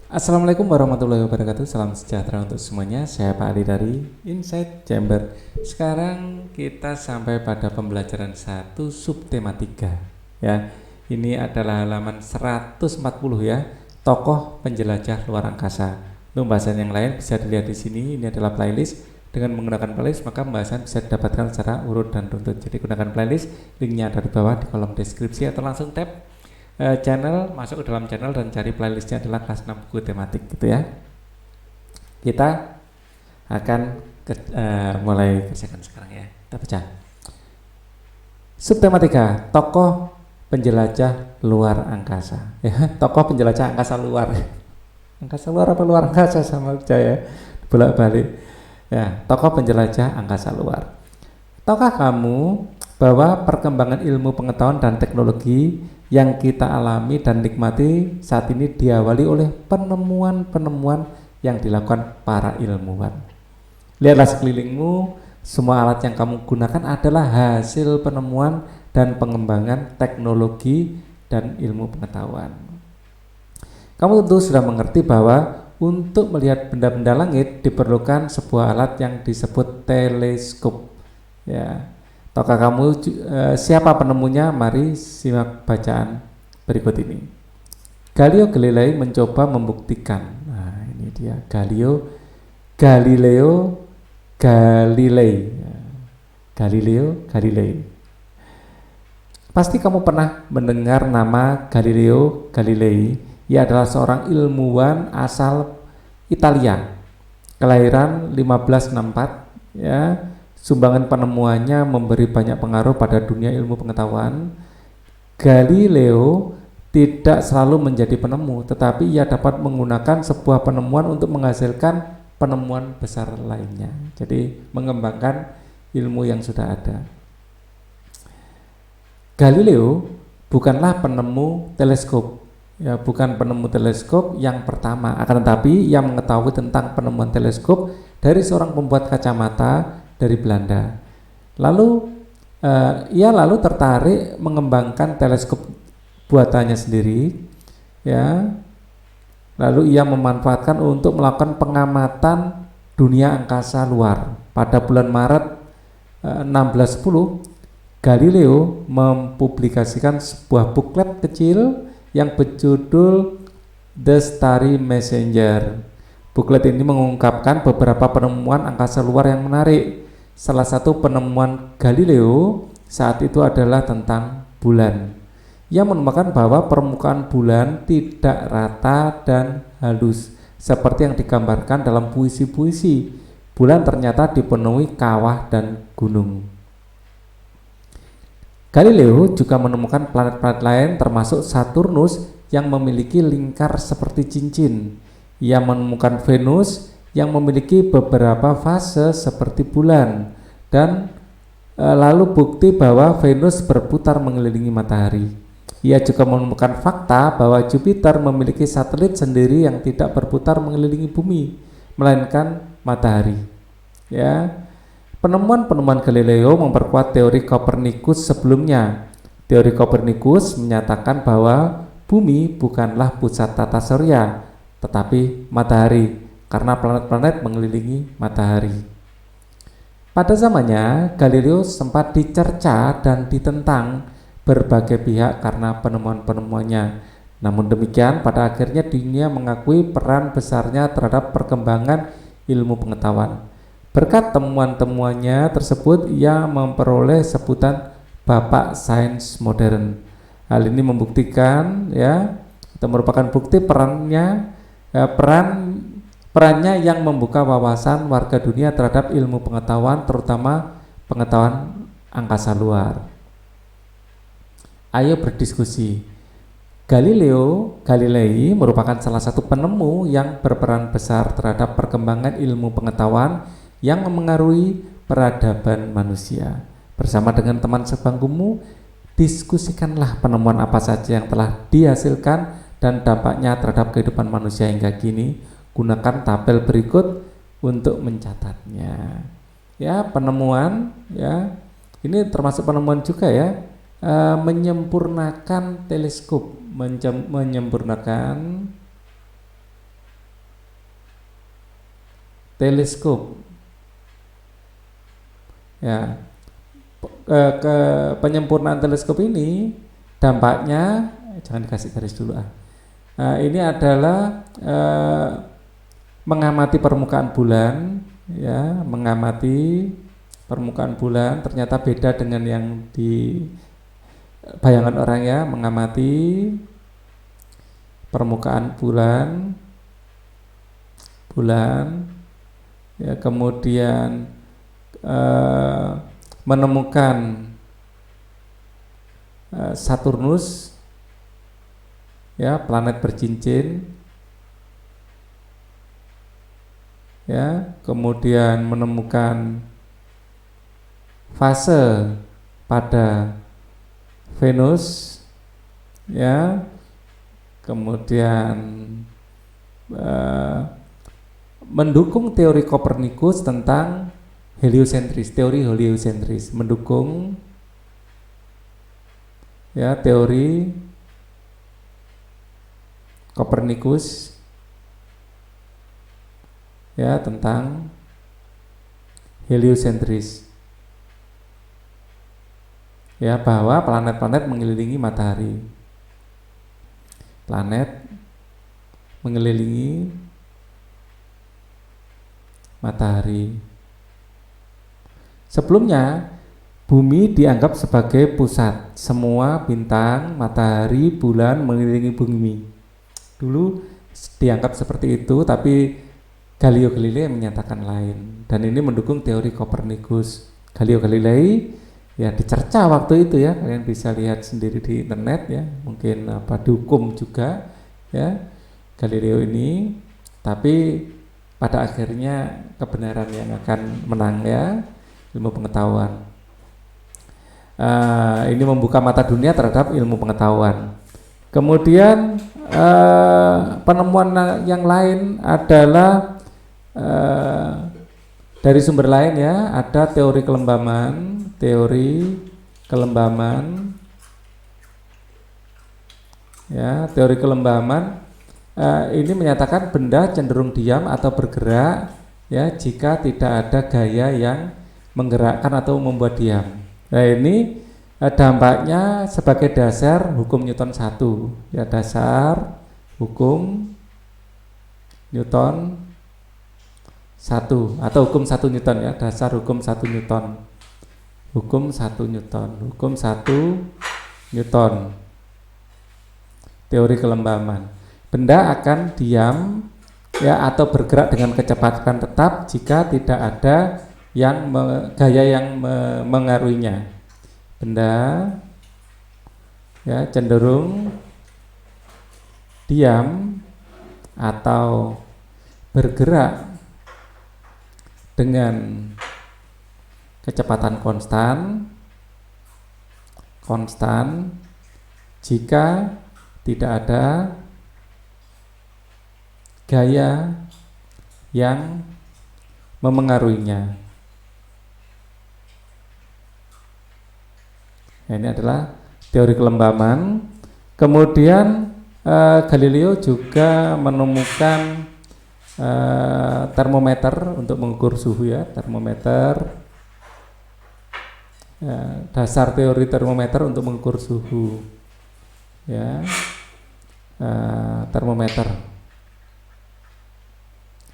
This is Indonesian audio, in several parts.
Assalamualaikum warahmatullahi wabarakatuh. Salam sejahtera untuk semuanya. Saya Pak Ali dari Insight Chamber. Sekarang kita sampai pada pembelajaran 1 subtema 3 ya. Ini adalah halaman 140 ya. Tokoh penjelajah luar angkasa. Untuk pembahasan yang lain bisa dilihat di sini. Ini adalah playlist. Dengan menggunakan playlist maka pembahasan bisa didapatkan secara urut dan runtut. Jadi gunakan playlist, linknya ada di bawah di kolom deskripsi atau langsung tap channel, masuk ke dalam channel dan cari playlistnya adalah kelas 6 buku tematik gitu ya. Kita akan mulai kerjakan sekarang ya. Kita baca subtema 3, tokoh penjelajah luar angkasa ya. Tokoh penjelajah angkasa luar. Angkasa luar apa luar angkasa sama aja ya, bolak-balik ya. Tokoh penjelajah angkasa luar. Tahukah kamu bahwa perkembangan ilmu pengetahuan dan teknologi yang kita alami dan nikmati saat ini diawali oleh penemuan-penemuan yang dilakukan para ilmuwan. Lihatlah sekelilingmu, semua alat yang kamu gunakan adalah hasil penemuan dan pengembangan teknologi dan ilmu pengetahuan. Kamu tentu sudah mengerti bahwa untuk melihat benda-benda langit diperlukan sebuah alat yang disebut teleskop. Ya, tahukah kamu siapa penemunya? Mari simak bacaan berikut ini. Galileo Galilei mencoba membuktikan. Nah, ini dia Galileo Galilei. Galileo Galilei. Pasti kamu pernah mendengar nama Galileo Galilei. Ia adalah seorang ilmuwan asal Italia, kelahiran 1564 ya. Sumbangan penemuannya memberi banyak pengaruh pada dunia ilmu pengetahuan. Galileo tidak selalu menjadi penemu, tetapi ia dapat menggunakan sebuah penemuan untuk menghasilkan penemuan besar lainnya. Jadi mengembangkan ilmu yang sudah ada. Galileo bukanlah penemu teleskop, ya, bukan penemu teleskop yang pertama, akan tetapi ia mengetahui tentang penemuan teleskop dari seorang pembuat kacamata dari Belanda. Ia lalu tertarik mengembangkan teleskop buatannya sendiri, ya. Lalu ia memanfaatkan untuk melakukan pengamatan dunia angkasa luar. Pada bulan Maret 1610, Galileo mempublikasikan sebuah buklet kecil yang berjudul The Starry Messenger. Buklet ini mengungkapkan beberapa penemuan angkasa luar yang menarik. Salah satu penemuan Galileo saat itu adalah tentang bulan. Ia menemukan bahwa permukaan bulan tidak rata dan halus seperti yang digambarkan dalam puisi-puisi. Bulan ternyata dipenuhi kawah dan gunung. Galileo juga menemukan planet-planet lain termasuk Saturnus yang memiliki lingkar seperti cincin. Ia menemukan Venus yang memiliki beberapa fase seperti bulan dan lalu bukti bahwa Venus berputar mengelilingi matahari. Ia juga menemukan fakta bahwa Jupiter memiliki satelit sendiri yang tidak berputar mengelilingi bumi, melainkan matahari. Ya, penemuan-penemuan Galileo memperkuat teori Kopernikus sebelumnya. Teori Kopernikus menyatakan bahwa bumi bukanlah pusat tata surya, tetapi matahari, karena planet-planet mengelilingi matahari. Pada zamannya, Galileo sempat dicerca dan ditentang berbagai pihak karena penemuan-penemuannya. Namun demikian, pada akhirnya dunia mengakui peran besarnya terhadap perkembangan ilmu pengetahuan. Berkat temuan-temuannya tersebut, ia memperoleh sebutan Bapak Sains Modern. Hal ini membuktikan, ya, itu merupakan bukti perannya yang membuka wawasan warga dunia terhadap ilmu pengetahuan, terutama pengetahuan angkasa luar. Ayo berdiskusi. Galileo Galilei merupakan salah satu penemu yang berperan besar terhadap perkembangan ilmu pengetahuan yang memengaruhi peradaban manusia. Bersama dengan teman sebangkumu, diskusikanlah penemuan apa saja yang telah dihasilkan dan dampaknya terhadap kehidupan manusia hingga kini. Gunakan tabel berikut untuk mencatatnya. Ya, penemuan, ya, ini termasuk penemuan juga ya. Menyempurnakan teleskop, menyempurnakan teleskop. Ya, ke penyempurnaan teleskop ini dampaknya jangan dikasih garis dulu ini adalah mengamati permukaan bulan, ya, mengamati permukaan bulan ternyata beda dengan yang di bayangan orang, ya, mengamati permukaan bulan, ya, kemudian menemukan Saturnus, ya, planet bercincin, ya, kemudian menemukan fase pada Venus, ya, kemudian mendukung teori Kopernikus tentang heliosentris, teori heliosentris, mendukung, ya, teori Kopernikus, ya, tentang heliosentris, ya, bahwa planet-planet mengelilingi matahari, planet mengelilingi matahari. Sebelumnya bumi dianggap sebagai pusat, semua bintang, matahari, bulan mengelilingi bumi. Dulu dianggap seperti itu, tapi Galileo Galilei menyatakan lain, dan ini mendukung teori Kopernikus. Galileo Galilei, ya, dicerca waktu itu, ya, kalian bisa lihat sendiri di internet, ya, mungkin dihukum juga, ya, Galileo ini, tapi pada akhirnya kebenaran yang akan menang, ya, ilmu pengetahuan. Ini membuka mata dunia terhadap ilmu pengetahuan. Kemudian penemuan yang lain adalah dari sumber lain, ya, ada teori kelembaman, ya, teori kelembaman ini menyatakan benda cenderung diam atau bergerak, ya, jika tidak ada gaya yang menggerakkan atau membuat diam. Nah, ini dampaknya sebagai dasar hukum Newton 1, ya, dasar hukum Newton 1 atau hukum 1 Newton, ya, dasar hukum 1 Newton. Hukum 1 Newton. Teori kelembaman. Benda akan diam, ya, atau bergerak dengan kecepatan tetap jika tidak ada yang gaya yang mengaruhinya. Benda, ya, cenderung diam atau bergerak dengan kecepatan konstan jika tidak ada gaya yang memengaruhinya. Nah, ini adalah teori kelembaman. Kemudian Galileo juga menemukan termometer untuk mengukur suhu, ya, termometer, ya, dasar teori termometer untuk mengukur suhu, ya, termometer,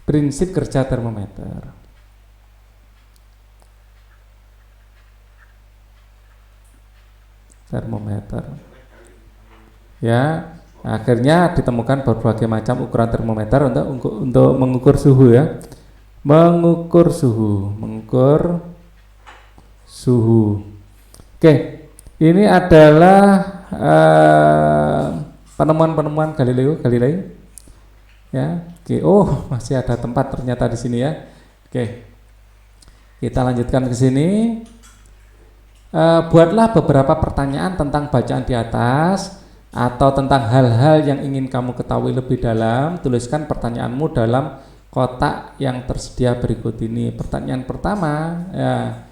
prinsip kerja termometer. Ya, akhirnya ditemukan berbagai macam ukuran termometer untuk mengukur suhu, ya, mengukur suhu. Oke, ini adalah penemuan-penemuan Galilei, ya. Oke, oh, masih ada tempat ternyata di sini, ya. Oke, kita lanjutkan ke sini. Buatlah beberapa pertanyaan tentang bacaan di atas atau tentang hal-hal yang ingin kamu ketahui lebih dalam. Tuliskan pertanyaanmu dalam kotak yang tersedia berikut ini. Pertanyaan pertama, ya,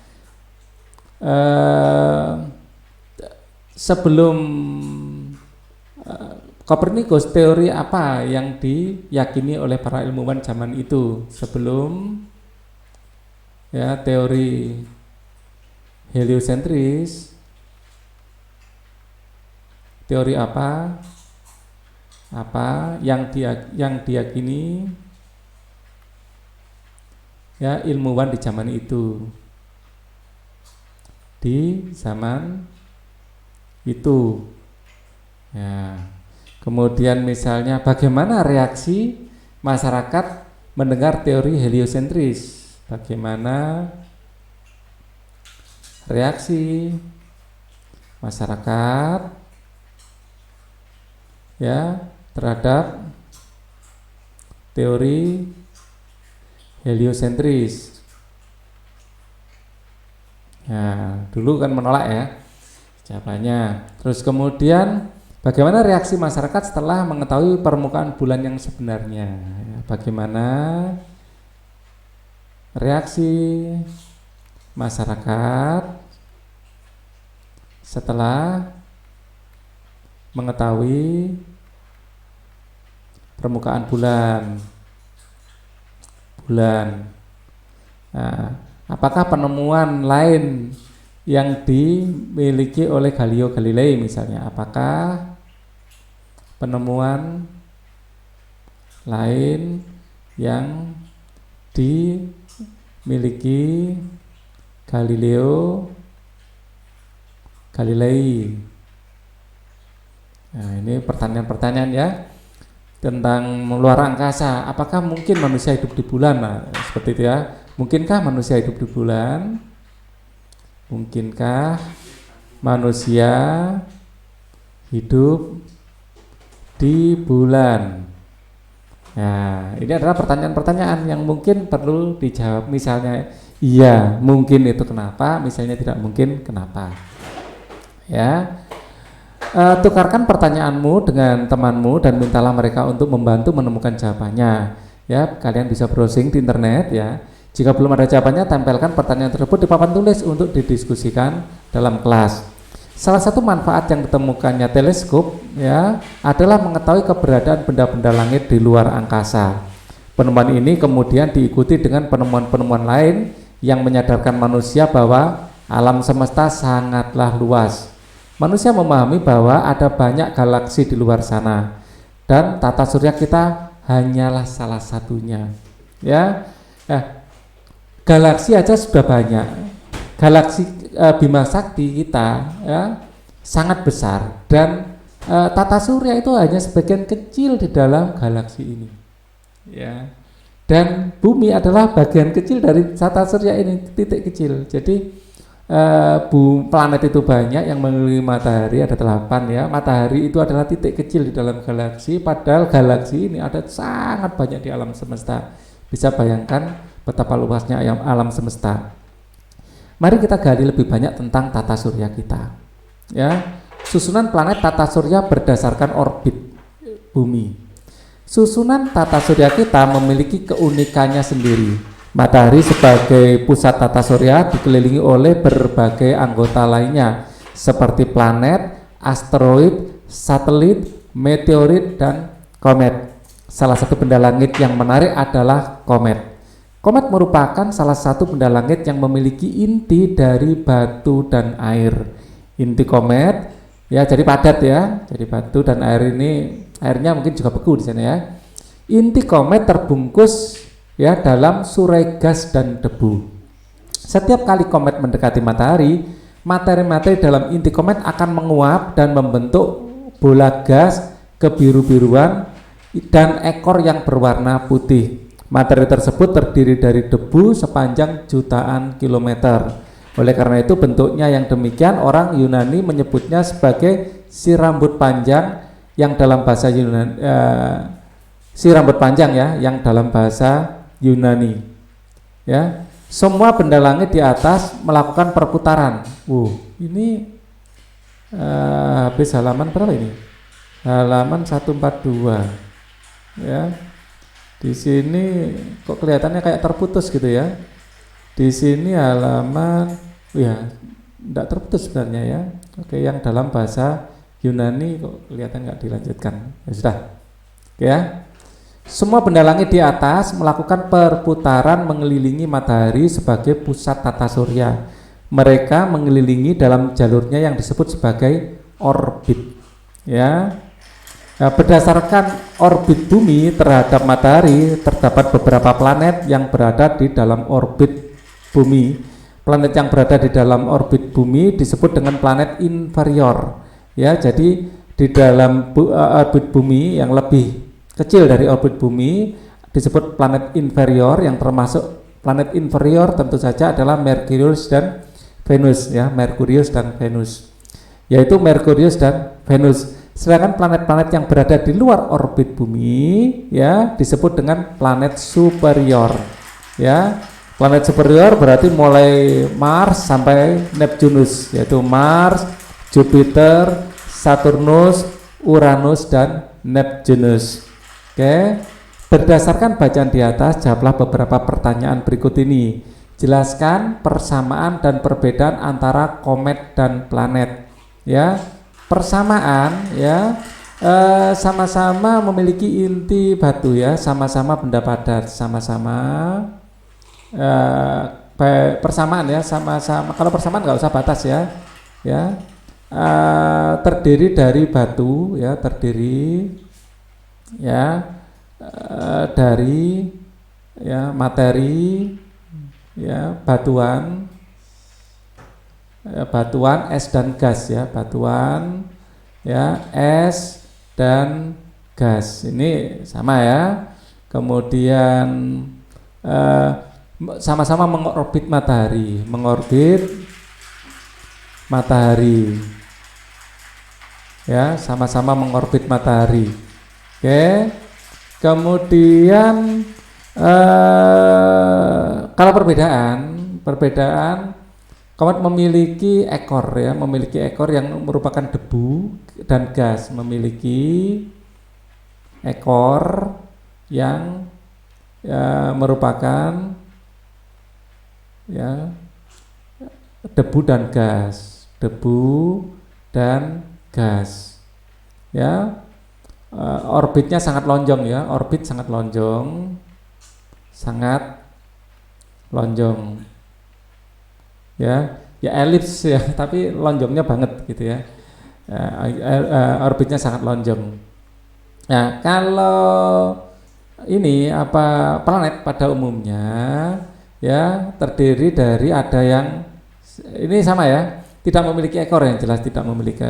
sebelum Kopernikus, teori apa yang diyakini oleh para ilmuwan zaman itu sebelum ya teori heliosentris? Teori apa yang diyakini ya ilmuwan di zaman itu? Di zaman itu ya. Kemudian misalnya bagaimana reaksi masyarakat mendengar teori heliosentris? Bagaimana reaksi masyarakat ya terhadap teori heliosentris? Nah, dulu kan menolak ya jawabannya. Terus kemudian bagaimana reaksi masyarakat setelah mengetahui permukaan bulan yang sebenarnya? Bagaimana reaksi masyarakat setelah mengetahui permukaan bulan? Nah, apakah penemuan lain yang dimiliki oleh Galileo Galilei misalnya, apakah penemuan lain yang dimiliki Galileo Galilei? Nah, ini pertanyaan-pertanyaan ya tentang luar angkasa. Apakah mungkin manusia hidup di bulan? Nah, seperti itu ya. Mungkinkah manusia hidup di bulan? Mungkinkah manusia hidup di bulan? Nah, ini adalah pertanyaan-pertanyaan yang mungkin perlu dijawab. Misalnya, iya, mungkin itu kenapa? Misalnya tidak mungkin, kenapa? Ya, tukarkan pertanyaanmu dengan temanmu dan mintalah mereka untuk membantu menemukan jawabannya. Ya, kalian bisa browsing di internet ya. Jika belum ada jawabannya, tempelkan pertanyaan tersebut di papan tulis untuk didiskusikan dalam kelas. Salah satu manfaat yang ditemukannya teleskop ya adalah mengetahui keberadaan benda-benda langit di luar angkasa. Penemuan ini kemudian diikuti dengan penemuan-penemuan lain yang menyadarkan manusia bahwa alam semesta sangatlah luas. Manusia memahami bahwa ada banyak galaksi di luar sana dan tata surya kita hanyalah salah satunya. Ya, galaksi aja sudah banyak. Galaksi Bima Sakti kita ya sangat besar dan tata surya itu hanya sebagian kecil di dalam galaksi ini. Ya. Dan bumi adalah bagian kecil dari tata surya ini, titik kecil. Jadi planet itu banyak yang mengelilingi matahari, ada 8 ya. Matahari itu adalah titik kecil di dalam galaksi, padahal galaksi ini ada sangat banyak di alam semesta. Bisa bayangkan betapa luasnya alam semesta. Mari kita gali lebih banyak tentang tata surya kita. Ya, susunan planet tata surya berdasarkan orbit bumi. Susunan tata surya kita memiliki keunikannya sendiri. Matahari sebagai pusat tata surya dikelilingi oleh berbagai anggota lainnya seperti planet, asteroid, satelit, meteorit, dan komet. Salah satu benda langit yang menarik adalah komet. Komet merupakan salah satu benda langit yang memiliki inti dari batu dan air. Inti komet ya jadi padat ya, jadi batu dan air ini airnya mungkin juga beku di sana ya. Inti komet terbungkus ya dalam surai gas dan debu. Setiap kali komet mendekati matahari, materi-materi dalam inti komet akan menguap dan membentuk bola gas kebiru-biruan dan ekor yang berwarna putih. Materi tersebut terdiri dari debu sepanjang jutaan kilometer. Oleh karena itu bentuknya yang demikian orang Yunani menyebutnya sebagai si rambut panjang yang dalam bahasa Yunani si rambut panjang ya yang dalam bahasa Yunani. Ya, semua benda langit di atas melakukan perputaran. Ini habis halaman berapa ini? Halaman 142. Ya. Di sini kok kelihatannya kayak terputus gitu ya. Di sini halaman ya enggak terputus sebenarnya ya. Oke, yang dalam bahasa Yunani kok kelihatan nggak dilanjutkan. Ya sudah. Oke ya. Semua benda langit di atas melakukan perputaran mengelilingi matahari sebagai pusat tata surya. Mereka mengelilingi dalam jalurnya yang disebut sebagai orbit. Ya. Nah, berdasarkan orbit bumi terhadap matahari, terdapat beberapa planet yang berada di dalam orbit bumi. Planet yang berada di dalam orbit bumi disebut dengan planet inferior. Ya, jadi di dalam orbit bumi yang lebih kecil dari orbit bumi disebut planet inferior, yang termasuk planet inferior tentu saja adalah Merkurius dan Venus ya, Merkurius dan Venus. Yaitu Merkurius dan Venus. Sedangkan planet-planet yang berada di luar orbit bumi ya disebut dengan planet superior. Ya. Planet superior berarti mulai Mars sampai Neptunus, yaitu Mars, Jupiter, Saturnus, Uranus dan Neptunus. Oke, berdasarkan bacaan di atas, jawablah beberapa pertanyaan berikut ini. Jelaskan persamaan dan perbedaan antara komet dan planet. Ya, persamaan ya, sama-sama memiliki inti batu ya, sama-sama benda padat, sama-sama persamaan ya, sama-sama. Kalau persamaan nggak usah batas ya, ya. Terdiri dari batu ya, terdiri ya dari ya materi ya, batuan es dan gas ya, batuan ya, es dan gas ini sama ya. Kemudian sama-sama mengorbit matahari ya, sama-sama mengorbit matahari. Oke, kemudian kalau perbedaan komet memiliki ekor ya, memiliki ekor yang merupakan debu dan gas, memiliki ekor yang ya, merupakan ya debu dan gas ya. Orbitnya sangat lonjong ya, sangat lonjong ya elips ya, tapi lonjongnya banget gitu ya. Orbitnya sangat lonjong. Nah, kalau ini planet pada umumnya ya terdiri dari, ada yang ini sama ya, tidak memiliki ekor, yang jelas tidak memiliki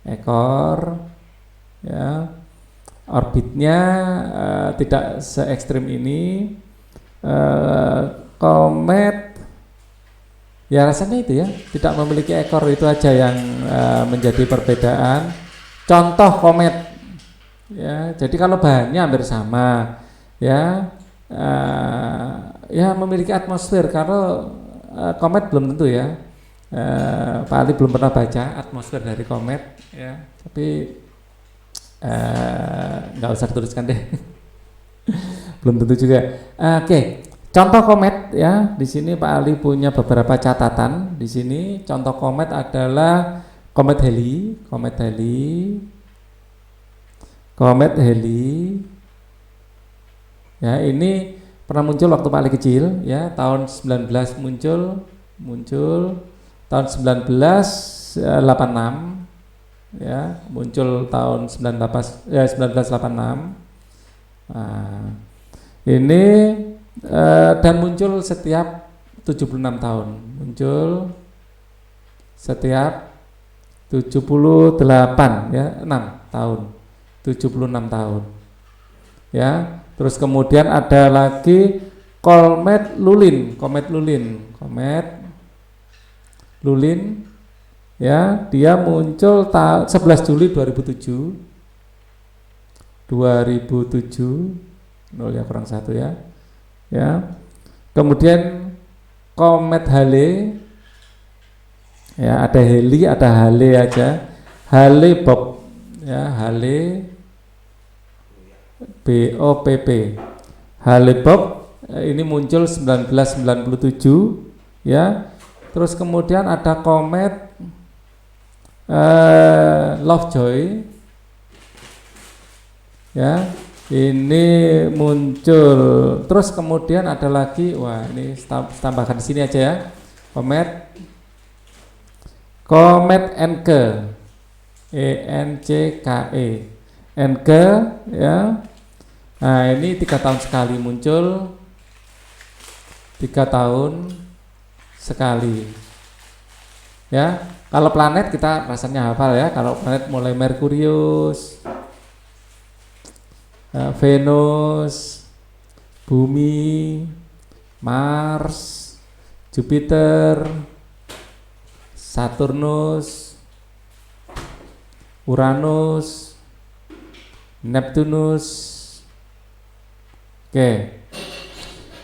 ekor, ya, orbitnya tidak se ekstrim ini. Komet ya rasanya itu ya, tidak memiliki ekor, itu aja yang menjadi perbedaan. Contoh komet ya, jadi kalau bahannya hampir sama ya, ya memiliki atmosfer. Kalau komet belum tentu ya. Pak Ali belum pernah baca atmosfer dari komet ya, tapi nggak usah tuliskan deh. Belum tentu juga. Oke, contoh komet ya, di sini Pak Ali punya beberapa catatan. Di sini contoh komet adalah komet Halley ya, ini pernah muncul waktu Pak Ali kecil ya, tahun 19 muncul tahun 1986 ya, muncul tahun 1986. Nah, ini dan muncul setiap 76 tahun, muncul setiap 78 ya, 6 tahun, 76 tahun ya. Terus kemudian ada lagi komet Lulin ya, dia muncul 11 Juli 2007 0 ya, kurang 1 ya. Kemudian komet Halley ya, ada Halley, ada Halley aja, Halley Bopp ya, Halley BOPP, Halley Bopp ini muncul 1997 ya. Terus kemudian ada komet Lovejoy, ya, ini muncul. Terus kemudian ada lagi, wah ini tambahkan di sini aja ya, komet Encke, Encke, Encke, ya. Nah ini 3 tahun sekali muncul, 3 tahun sekali, ya. Kalau planet kita rasanya hafal ya. Kalau planet mulai Merkurius, Venus, Bumi, Mars, Jupiter, Saturnus, Uranus, Neptunus. Oke.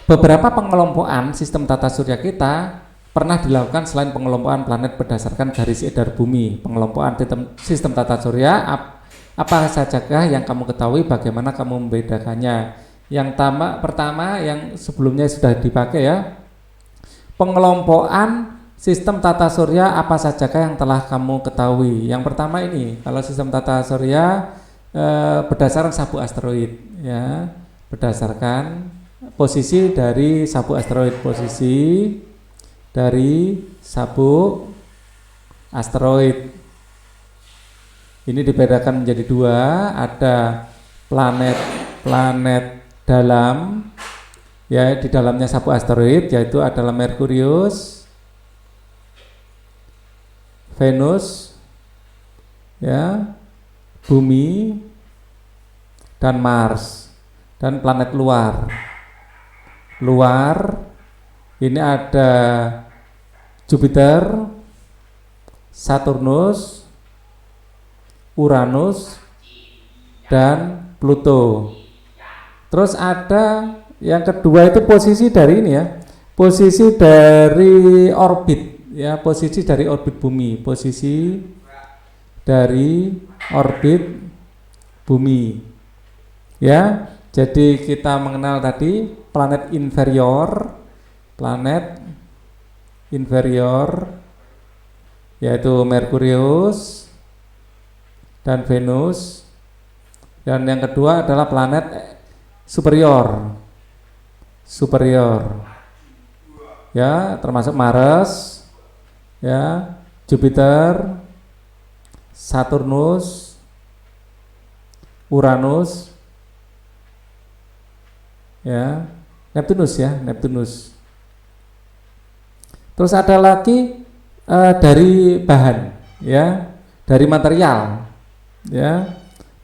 Beberapa pengelompokan sistem tata surya kita pernah dilakukan selain pengelompokan planet berdasarkan garis edar bumi. Pengelompokan sistem tata surya apa sajakah yang kamu ketahui, bagaimana kamu membedakannya? Yang pertama yang sebelumnya sudah dipakai ya, pengelompokan sistem tata surya apa sajakah yang telah kamu ketahui. Yang pertama ini, kalau sistem tata surya berdasarkan sabuk asteroid, ya, berdasarkan posisi dari sabuk asteroid, posisi dari sabuk asteroid. Ini dibedakan menjadi 2, ada planet dalam, ya, di dalamnya sabuk asteroid, yaitu adalah Merkurius, Venus, ya, Bumi, dan Mars. Dan planet luar ini ada Jupiter, Saturnus, Uranus, dan Pluto. Terus ada yang kedua itu posisi dari ini ya, posisi dari orbit, ya, posisi dari orbit bumi, posisi dari orbit bumi, ya. Jadi kita mengenal tadi planet inferior, yaitu Merkurius dan Venus. Dan yang kedua adalah planet superior, ya, termasuk Mars, ya, Jupiter, Saturnus, Uranus, ya, Neptunus. Terus ada lagi dari bahan, ya, dari material, ya,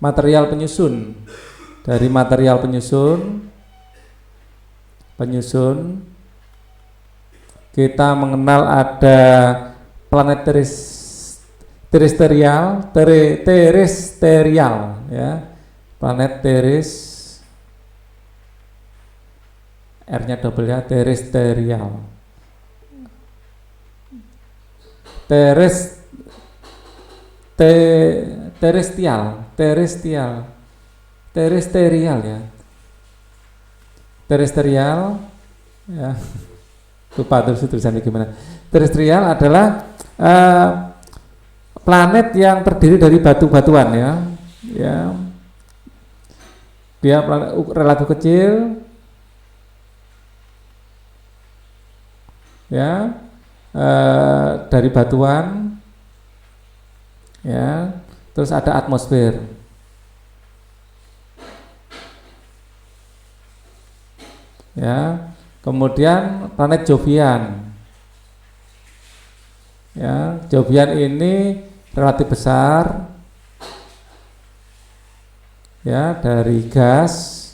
material penyusun. Dari material penyusun kita mengenal ada planet terestrial, ya, planet R-nya double ya, terestrial, ya, lupa terus tulisannya gimana. Terestrial adalah planet yang terdiri dari batu-batuan, ya, dia planet relatif kecil, ya, dari batuan, ya. Terus ada atmosfer, ya. Kemudian planet Jovian, ya, Jovian ini relatif besar, ya, dari gas,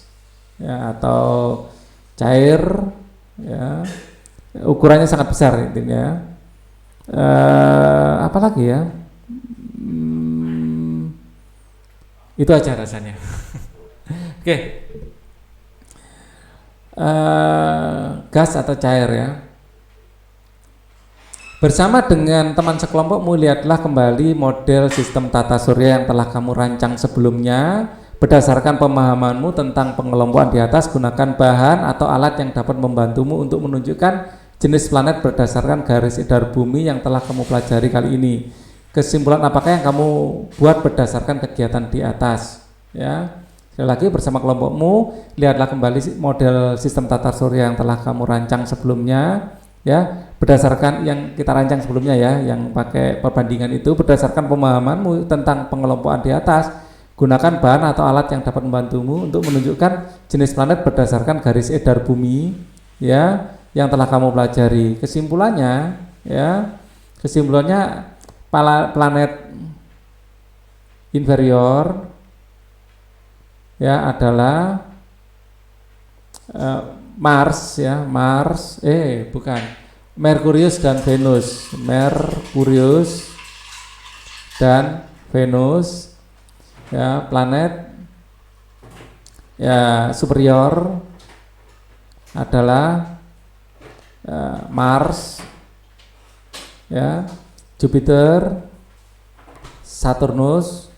ya, atau cair, ya, ukurannya sangat besar intinya. Apa lagi ya? Itu aja rasanya. Oke. Gas atau cair, ya. Bersama dengan teman sekelompokmu, lihatlah kembali model sistem tata surya yang telah kamu rancang sebelumnya. Berdasarkan pemahamanmu tentang pengelompokan di atas, gunakan bahan atau alat yang dapat membantumu untuk menunjukkan jenis planet berdasarkan garis edar bumi yang telah kamu pelajari kali ini. Kesimpulan apakah yang kamu buat berdasarkan kegiatan di atas? Ya, sekali lagi bersama kelompokmu, lihatlah kembali model sistem tata surya yang telah kamu rancang sebelumnya. Ya, berdasarkan yang kita rancang sebelumnya ya, yang pakai perbandingan itu berdasarkan pemahamanmu tentang pengelompokan di atas. Gunakan bahan atau alat yang dapat membantumu untuk menunjukkan jenis planet berdasarkan garis edar bumi, ya, yang telah kamu pelajari. Kesimpulannya, ya, planet inferior ya adalah Mars ya, Merkurius dan Venus. Merkurius dan Venus ya, planet ya superior adalah Mars ya, Jupiter, Saturnus,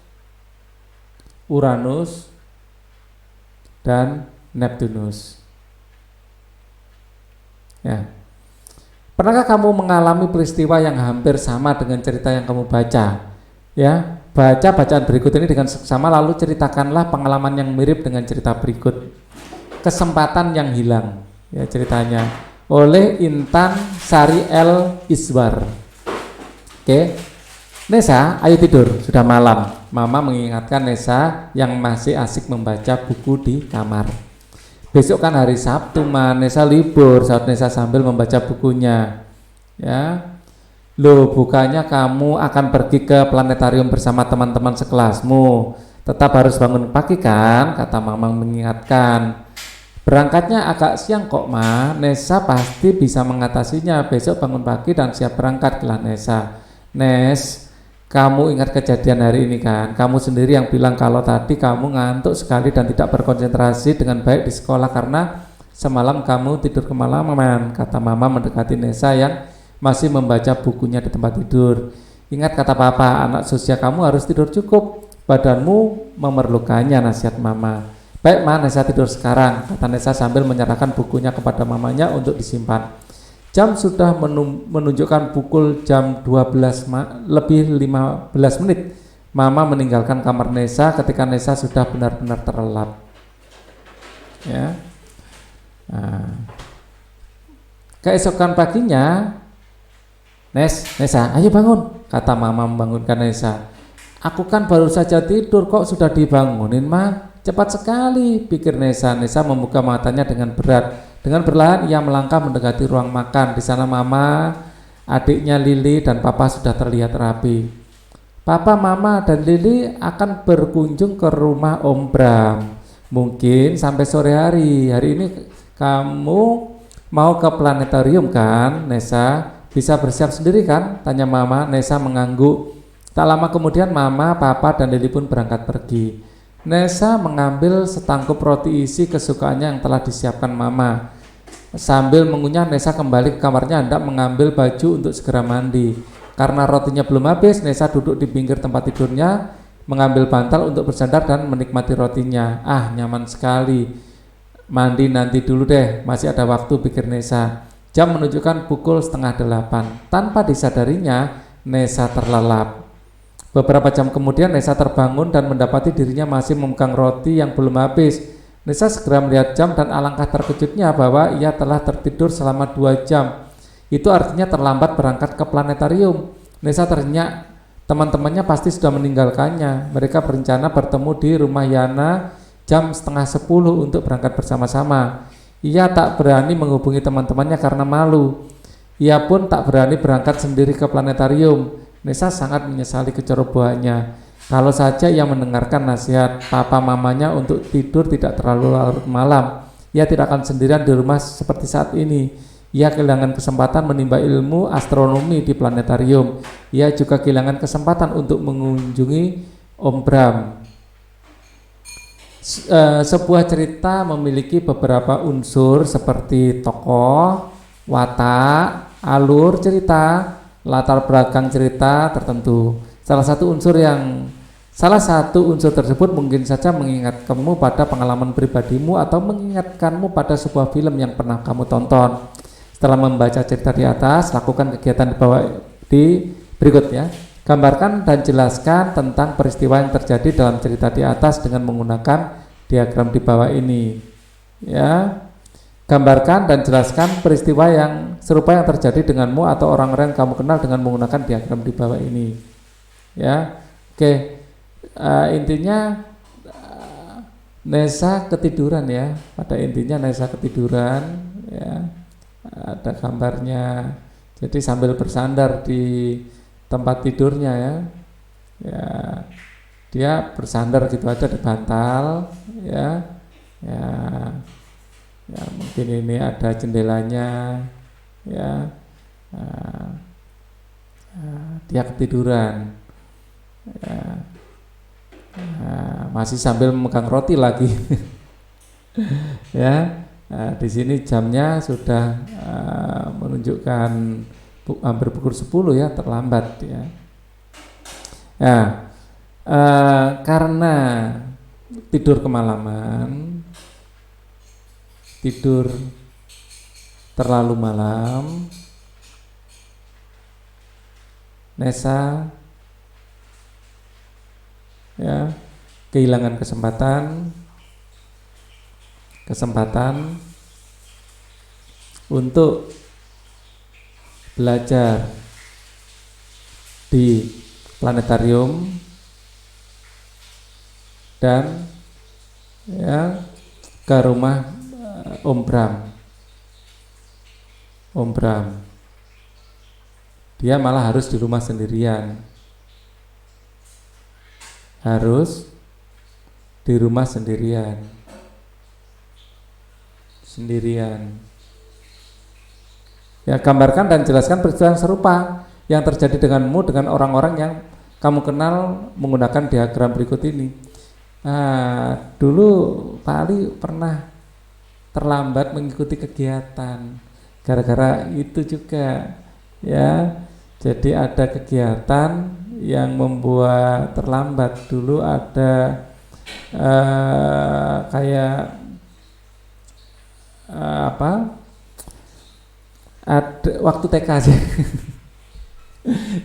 Uranus, dan Neptunus. Ya. Pernahkah kamu mengalami peristiwa yang hampir sama dengan cerita yang kamu baca? Ya, baca bacaan berikut ini dengan seksama lalu ceritakanlah pengalaman yang mirip dengan cerita berikut. Kesempatan yang hilang, ya ceritanya oleh Intan Sari El Iswar. Oke, Nesa, ayo tidur, sudah malam. Mama mengingatkan Nesa yang masih asik membaca buku di kamar. Besok kan hari Sabtu, Nesa libur, saat Nesa sambil membaca bukunya. Ya, loh bukannya kamu akan pergi ke planetarium bersama teman-teman sekelasmu. Tetap harus bangun pagi kan, kata Mama mengingatkan. Berangkatnya agak siang kok Ma, Nesa pasti bisa mengatasinya. Besok bangun pagi dan siap berangkat, kelah Nesa. Nes, kamu ingat kejadian hari ini kan? Kamu sendiri yang bilang kalau tadi kamu ngantuk sekali dan tidak berkonsentrasi dengan baik di sekolah karena semalam kamu tidur kemalaman, kata Mama mendekati Nesa yang masih membaca bukunya di tempat tidur. Ingat kata Papa, anak seusia kamu harus tidur cukup, badanmu memerlukannya, nasihat Mama. Baik Ma, Nesa tidur sekarang, kata Nesa sambil menyerahkan bukunya kepada mamanya untuk disimpan. Jam sudah menunjukkan pukul jam 12 lebih 15 menit. Mama meninggalkan kamar Nesa ketika Nesa sudah benar-benar terlelap. Ya. Keesokan paginya, Nesa, ayo bangun, kata Mama membangunkan Nesa. Aku kan baru saja tidur kok sudah dibangunin Ma. Cepat sekali, pikir Nesa. Nesa membuka matanya dengan berat. Dengan perlahan ia melangkah mendekati ruang makan. Di sana Mama, adiknya Lili dan Papa sudah terlihat rapi. Papa, Mama, dan Lili akan berkunjung ke rumah Om Bram. Mungkin sampai sore hari. Hari ini kamu mau ke planetarium kan, Nesa? Bisa bersiap sendiri kan? Tanya Mama. Nesa mengangguk. Tak lama kemudian Mama, Papa, dan Lili pun berangkat pergi. Nesa mengambil setangkup roti isi kesukaannya yang telah disiapkan Mama. Sambil mengunyah, Nesa kembali ke kamarnya hendak mengambil baju untuk segera mandi. Karena rotinya belum habis, Nesa duduk di pinggir tempat tidurnya, mengambil bantal untuk bersandar dan menikmati rotinya. Ah, nyaman sekali. Mandi nanti dulu deh, masih ada waktu, pikir Nesa. Jam menunjukkan pukul 7:30. Tanpa disadarinya, Nesa terlelap. Beberapa jam kemudian Nesa terbangun dan mendapati dirinya masih memegang roti yang belum habis. Nesa segera melihat jam dan alangkah terkejutnya bahwa ia telah tertidur selama 2 jam. Itu artinya terlambat berangkat ke planetarium. Nesa teringat teman-temannya pasti sudah meninggalkannya. Mereka berencana bertemu di rumah Yana jam 9:30 untuk berangkat bersama-sama. Ia tak berani menghubungi teman-temannya karena malu. Ia pun tak berani berangkat sendiri ke planetarium. Nesa sangat menyesali kecerobohannya. Kalau saja ia mendengarkan nasihat papa mamanya untuk tidur tidak terlalu larut malam, ia tidak akan sendirian di rumah seperti saat ini. Ia kehilangan kesempatan menimba ilmu astronomi di planetarium. Ia juga kehilangan kesempatan untuk mengunjungi Om Bram. Sebuah cerita memiliki beberapa unsur seperti tokoh, watak, alur cerita, latar belakang cerita tertentu. Salah satu unsur tersebut mungkin saja mengingatkanmu pada pengalaman pribadimu atau mengingatkanmu pada sebuah film yang pernah kamu tonton. Setelah membaca cerita di atas, lakukan kegiatan di berikut ya. Gambarkan dan jelaskan tentang peristiwa yang terjadi dalam cerita di atas dengan menggunakan diagram di bawah ini. Ya. Gambarkan dan jelaskan peristiwa yang serupa yang terjadi denganmu atau orang-orang yang kamu kenal dengan menggunakan diagram di bawah ini. Ya. Oke. Intinya Nesa ketiduran ya. Pada intinya Nesa ketiduran ya. Ada gambarnya. Jadi sambil bersandar di tempat tidurnya ya, ya dia bersandar gitu aja di bantal, ya, ya mungkin ini ada jendelanya, ya, dia ketiduran, ya, masih sambil memegang roti lagi, ya. Di sini jamnya sudah menunjukkan hampir pukul 10 ya, terlambat ya. Nah, karena tidur kemalaman, tidur terlalu malam, Nesa ya kehilangan kesempatan untuk belajar di planetarium dan ya ke rumah Om Bram. Dia malah harus di rumah sendirian. Harus di rumah sendirian. Ya, gambarkan dan jelaskan peristiwa yang serupa yang terjadi denganmu dengan orang-orang yang kamu kenal menggunakan diagram berikut ini. Nah, dulu Pak Ali pernah terlambat mengikuti kegiatan gara-gara itu juga ya. Jadi ada kegiatan yang membuat terlambat. Dulu ada kayak ada waktu TK sih.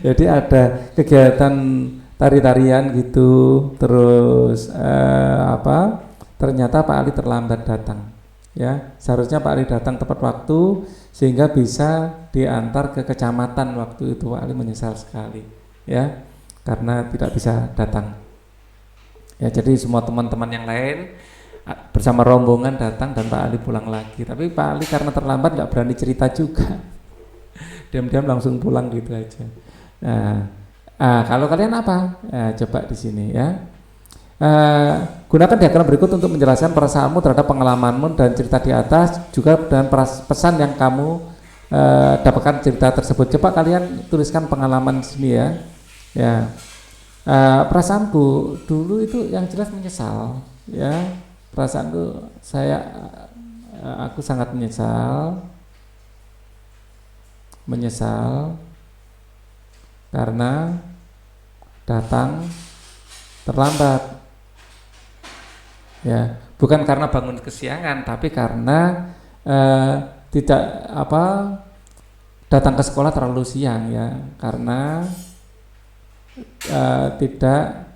Jadi ada kegiatan tari-tarian gitu, terus ternyata Pak Ali terlambat datang. Ya, seharusnya Pak Ali datang tepat waktu sehingga bisa diantar ke kecamatan. Waktu itu Pak Ali menyesal sekali, ya, karena tidak bisa datang. Ya, jadi semua teman-teman yang lain bersama rombongan datang dan Pak Ali pulang lagi. Tapi Pak Ali karena terlambat nggak berani cerita juga, diam-diam langsung pulang gitu aja. Nah, kalau kalian apa? Coba di sini ya. Gunakan diagram berikut untuk menjelaskan perasaanmu terhadap pengalamanmu dan cerita di atas, juga dengan pesan yang kamu dapatkan cerita tersebut. Coba kalian tuliskan pengalaman di sini ya. Ya, perasaanku dulu itu yang jelas menyesal ya. Perasaanku aku sangat menyesal karena datang terlambat ya, bukan karena bangun kesiangan, tapi karena tidak datang ke sekolah terlalu siang ya, karena tidak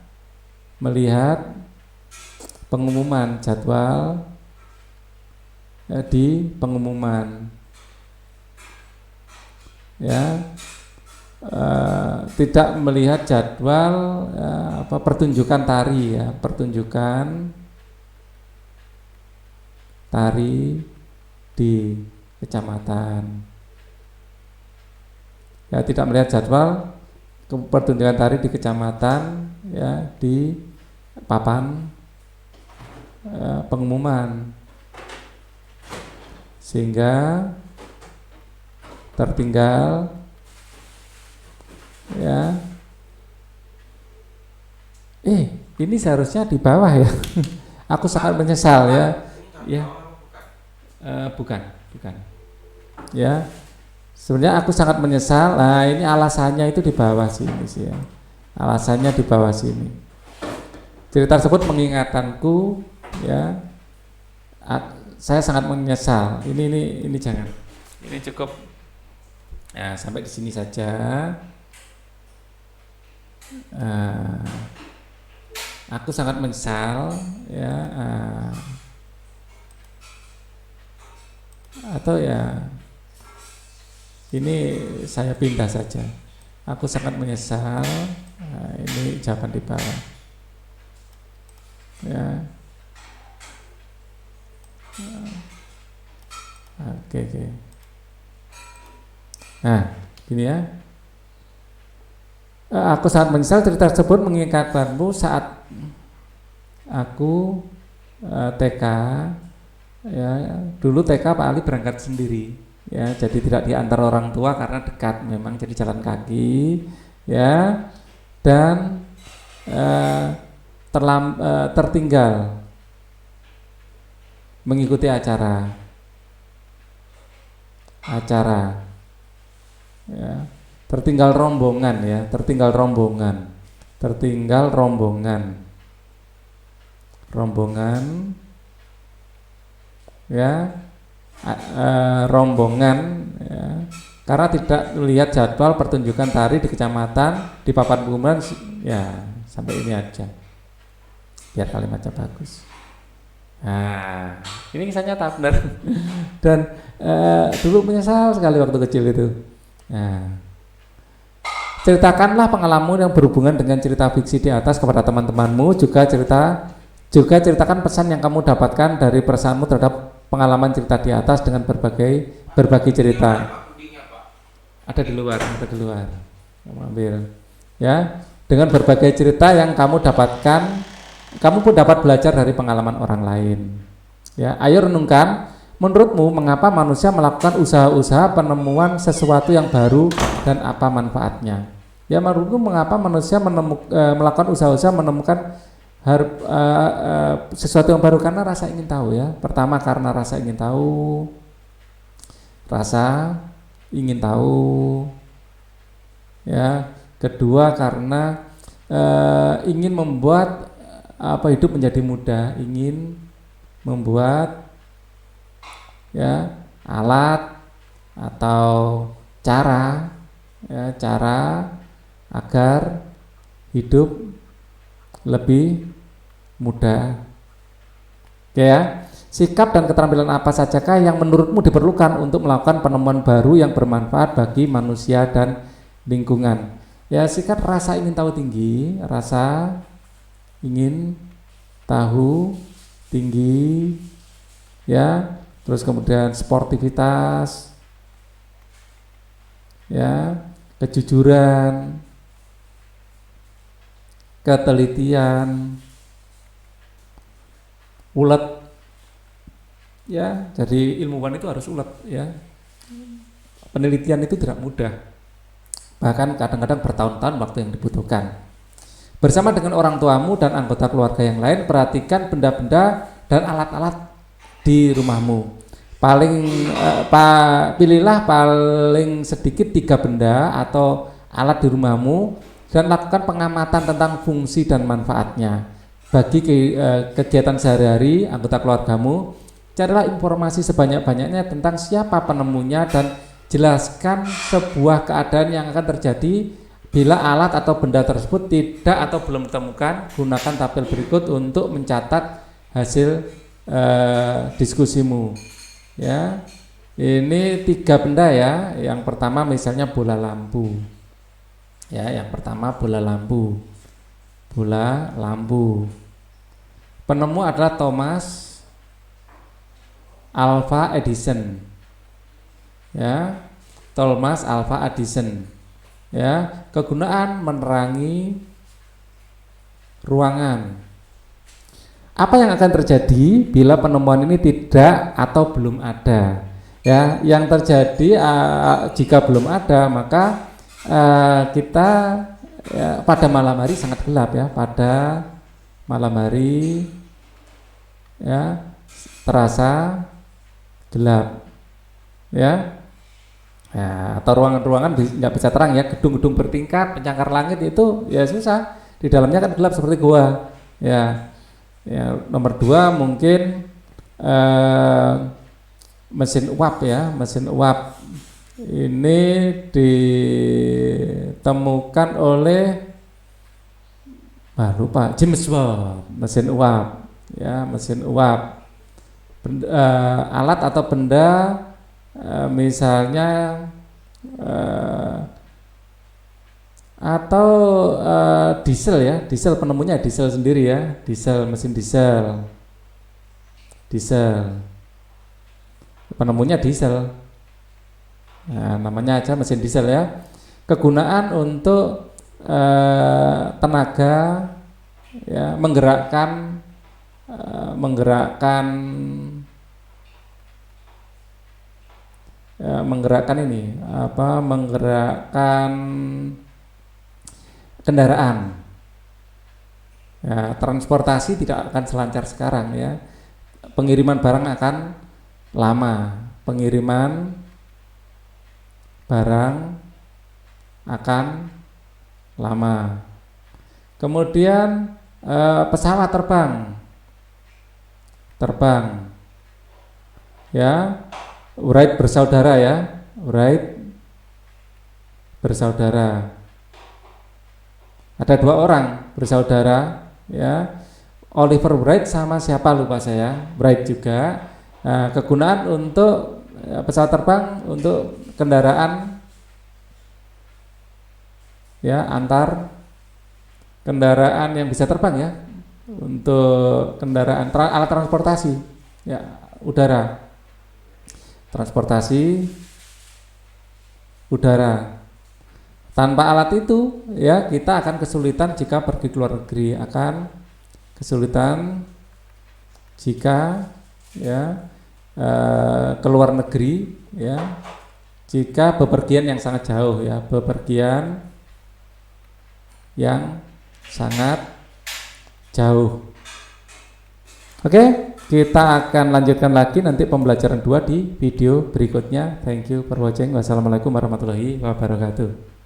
melihat pengumuman jadwal di pengumuman ya, tidak melihat jadwal pertunjukan tari ya, pertunjukan tari di kecamatan ya, tidak melihat jadwal pertunjukan tari di kecamatan ya, di papan pengumuman, sehingga tertinggal ya. Ini seharusnya di bawah ya. Aku sangat menyesal ya. Ya, bukan. Ya, sebenarnya aku sangat menyesal. Nah, ini alasannya itu di bawah sini sih ya. Alasannya di bawah sini. Cerita tersebut mengingatkanku ya, saya sangat menyesal. Ini jangan. Ini cukup. Nah, sampai di sini saja. Aku sangat menyesal ya, atau ya ini saya pindah saja. Aku sangat menyesal. Ini jawaban di bawah. Ya. Oke. Nah, gini ya. Aku sangat menyesal cerita tersebut mengingatkanmu saat aku TK. Ya, dulu TK Pak Ali berangkat sendiri. Ya, jadi tidak diantar orang tua karena dekat, memang jadi jalan kaki. Ya, dan tertinggal mengikuti acara. Ya, tertinggal rombongan ya, tertinggal rombongan ya, rombongan ya, karena tidak melihat jadwal pertunjukan tari di kecamatan di papan pengumuman ya, sampai ini aja biar kalimatnya bagus. Nah, ini kisah nyata benar. Dan dulu menyesal sekali waktu kecil itu. Nah, ceritakanlah pengalaman yang berhubungan dengan cerita fiksi di atas kepada teman-temanmu. Juga ceritakan pesan yang kamu dapatkan dari perasaanmu terhadap pengalaman cerita di atas dengan berbagi cerita. Ada di luar. Kamu ambil. Ya, dengan berbagai cerita yang kamu dapatkan, kamu pun dapat belajar dari pengalaman orang lain. Ya, ayo renungkan. Menurutmu mengapa manusia melakukan usaha-usaha penemuan sesuatu yang baru dan apa manfaatnya? Ya, menurutmu mengapa manusia melakukan usaha-usaha menemukan sesuatu yang baru? Karena rasa ingin tahu ya. Pertama karena rasa ingin tahu. Ya, kedua karena ingin membuat hidup menjadi mudah, ingin membuat ya alat atau cara agar hidup lebih mudah. Oke ya, sikap dan keterampilan apa sajakah yang menurutmu diperlukan untuk melakukan penemuan baru yang bermanfaat bagi manusia dan lingkungan? Ya, sikap rasa ingin tahu tinggi, ya. Terus kemudian sportivitas, ya, kejujuran, ketelitian, ulet, ya. Jadi ilmuwan itu harus ulet, ya. Penelitian itu tidak mudah, bahkan kadang-kadang bertahun-tahun waktu yang dibutuhkan. Bersama dengan orang tuamu dan anggota keluarga yang lain, perhatikan benda-benda dan alat-alat di rumahmu. Pilihlah paling sedikit 3 benda atau alat di rumahmu dan lakukan pengamatan tentang fungsi dan manfaatnya bagi kegiatan sehari-hari anggota keluargamu. Carilah informasi sebanyak-banyaknya tentang siapa penemunya dan jelaskan sebuah keadaan yang akan terjadi bila alat atau benda tersebut tidak atau belum ditemukan. Gunakan tabel berikut untuk mencatat hasil diskusimu. Ya, ini 3 benda ya. Yang pertama misalnya bola lampu. Ya, yang pertama bola lampu. Penemu adalah Thomas Alva Edison. Ya, Thomas Alva Edison. Ya, kegunaan menerangi ruangan. Apa yang akan terjadi bila penemuan ini tidak atau belum ada? Ya, yang terjadi jika belum ada, maka kita ya, pada malam hari sangat gelap ya. Pada malam hari ya terasa gelap, ya. Ya, atau ruangan-ruangan nggak bisa terang ya. Gedung-gedung bertingkat, pencakar langit itu ya susah. Di dalamnya kan gelap seperti gua. Ya. Ya, nomor 2 mungkin mesin uap ya, mesin uap ini ditemukan oleh lupa, James Watt, mesin uap ya, mesin uap. Alat atau benda misalnya atau diesel ya, diesel penemunya diesel sendiri ya, diesel, mesin diesel, penemunya diesel, nah, namanya aja mesin diesel ya. Kegunaan untuk tenaga ya, menggerakkan ini apa, menggerakkan kendaraan ya, transportasi tidak akan selancar sekarang ya, pengiriman barang akan lama, pengiriman barang akan lama. Kemudian pesawat terbang ya, Wright bersaudara ya, Wright bersaudara, ada 2 orang bersaudara ya, Oliver Wright sama siapa lupa saya, Wright juga. Kegunaan untuk pesawat terbang untuk kendaraan ya, antar kendaraan yang bisa terbang ya, untuk kendaraan alat transportasi ya, udara, transportasi udara. Tanpa alat itu ya, kita akan kesulitan jika pergi ke luar negeri, akan kesulitan jika ya ke luar negeri ya, jika bepergian yang sangat jauh ya, bepergian yang sangat jauh. Oke, kita akan lanjutkan lagi nanti pembelajaran 2 di video berikutnya. Thank you for watching. Wassalamualaikum warahmatullahi wabarakatuh.